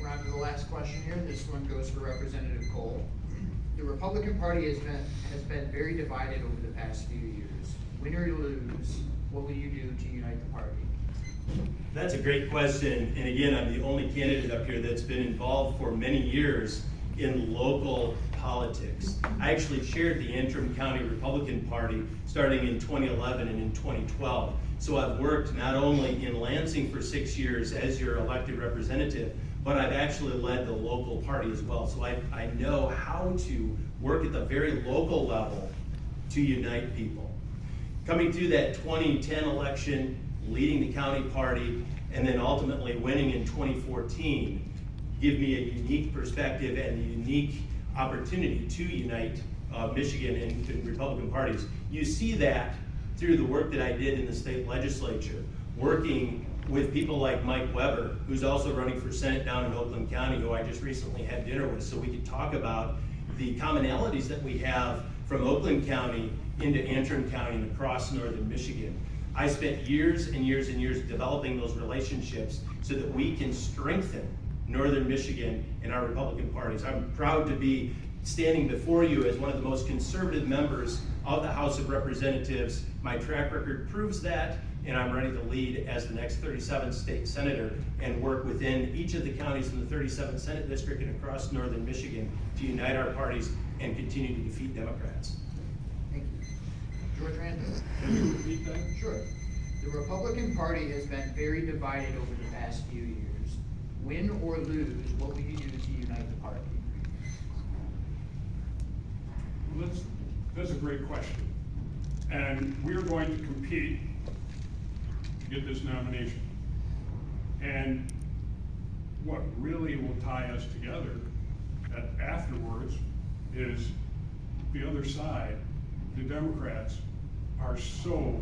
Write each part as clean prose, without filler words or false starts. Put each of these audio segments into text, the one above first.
we're on to the last question here. This one goes for Representative Cole. The Republican Party has been very divided over the past few years. Win or lose, what will you do to unite the party? That's a great question, and again, I'm the only candidate up here that's been involved for many years in local politics. I actually chaired the Antrim County Republican Party starting in 2011 and in 2012. So I've worked not only in Lansing for 6 years as your elected representative, but I've actually led the local party as well. So I know how to work at the very local level to unite people. Coming through that 2010 election, leading the county party, and then ultimately winning in 2014, give me a unique perspective and a unique opportunity to unite Michigan and Republican parties. You see that through the work that I did in the state legislature, working with people like Mike Weber, who's also running for Senate down in Oakland County, who I just recently had dinner with, so we could talk about the commonalities that we have from Oakland County into Antrim County and across northern Michigan. I spent years and years and years developing those relationships so that we can strengthen northern Michigan and our Republican parties. I'm proud to be standing before you as one of the most conservative members of the House of Representatives. My track record proves that, and I'm ready to lead as the next 37th state senator and work within each of the counties in the 37th Senate District and across northern Michigan to unite our parties and continue to defeat Democrats. Thank you. George Randall. Can you repeat that? Sure. The Republican Party has been very divided over the past few years. Win or lose, what will you do to unite the party? That's a great question. And we're going to compete to get this nomination. And what really will tie us together afterwards is the other side. The Democrats are so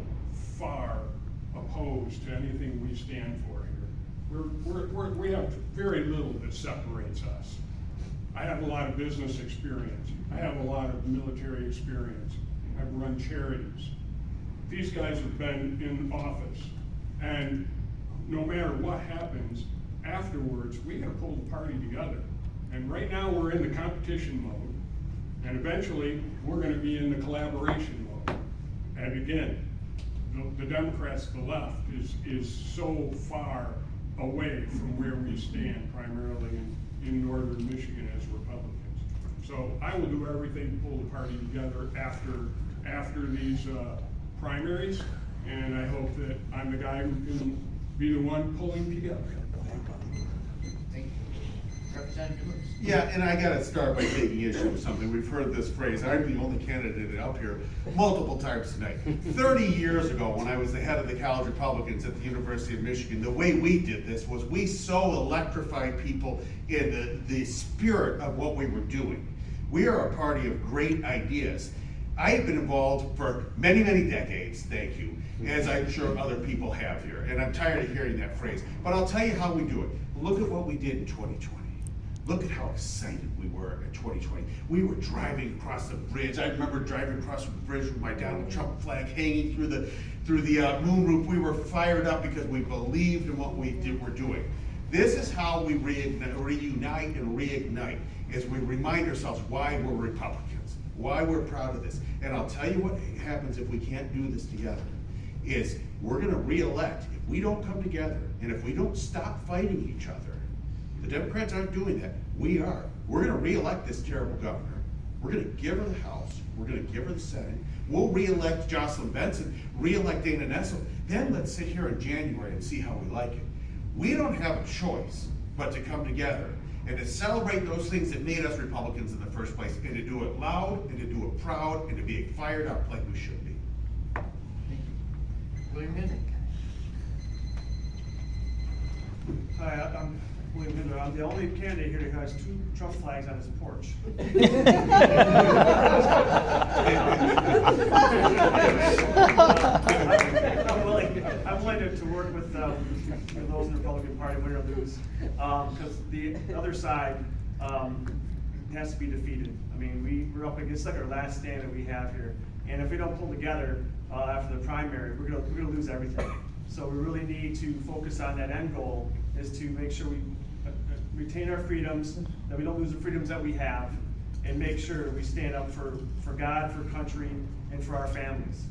far opposed to anything we stand for here. We have very little that separates us. I have a lot of business experience. I have a lot of military experience. I've run charities. These guys have been in office, and no matter what happens afterwards, we gotta pull the party together. And right now we're in the competition mode, and eventually we're gonna be in the collaboration mode. And again, the Democrats, the left, is so far away from where we stand primarily in northern Michigan as Republicans. So I will do everything to pull the party together after these primaries, and I hope that I'm the guy who can be the one pulling together. Thank you. Representative Lewis. Yeah, and I gotta start by taking issue with something. We've heard this phrase, I'm the only candidate up here, multiple times tonight. 30 years ago, when I was the head of the College Republicans at the University of Michigan, the way we did this was we so electrified people in the spirit of what we were doing. We are a party of great ideas. I have been involved for many, many decades, thank you, as I'm sure other people have here, and I'm tired of hearing that phrase. But I'll tell you how we do it. Look at what we did in 2020. Look at how excited we were in 2020. We were driving across the bridge. I remember driving across the bridge with my Donald Trump flag hanging through the moonroof. We were fired up because we believed in what we were doing. This is how we reunite and reignite, as we remind ourselves why we're Republicans, why we're proud of this. And I'll tell you what happens if we can't do this together, is we're gonna re-elect. If we don't come together, and if we don't stop fighting each other, the Democrats aren't doing that. We are. We're going to re-elect this terrible governor. We're going to give her the House. We're going to give her the Senate. We'll re-elect Jocelyn Benson, re-elect Dana Nessel. Then let's sit here in January and see how we like it. We don't have a choice but to come together and to celebrate those things that made us Republicans in the first place, and to do it loud, and to do it proud, and to be fired up like we should be. Thank you. William Hinton. Hi, I'm William Hinder. I'm the only candidate here who has 2 Trump flags on his porch. I'm willing to work with those in the Republican Party, win or lose, because the other side has to be defeated. I mean, we're up against like our last stand that we have here, and if we don't pull together after the primary, we're gonna lose everything. So we really need to focus on that end goal, is to make sure we retain our freedoms, that we don't lose the freedoms that we have, and make sure we stand up for God, for country, and for our families.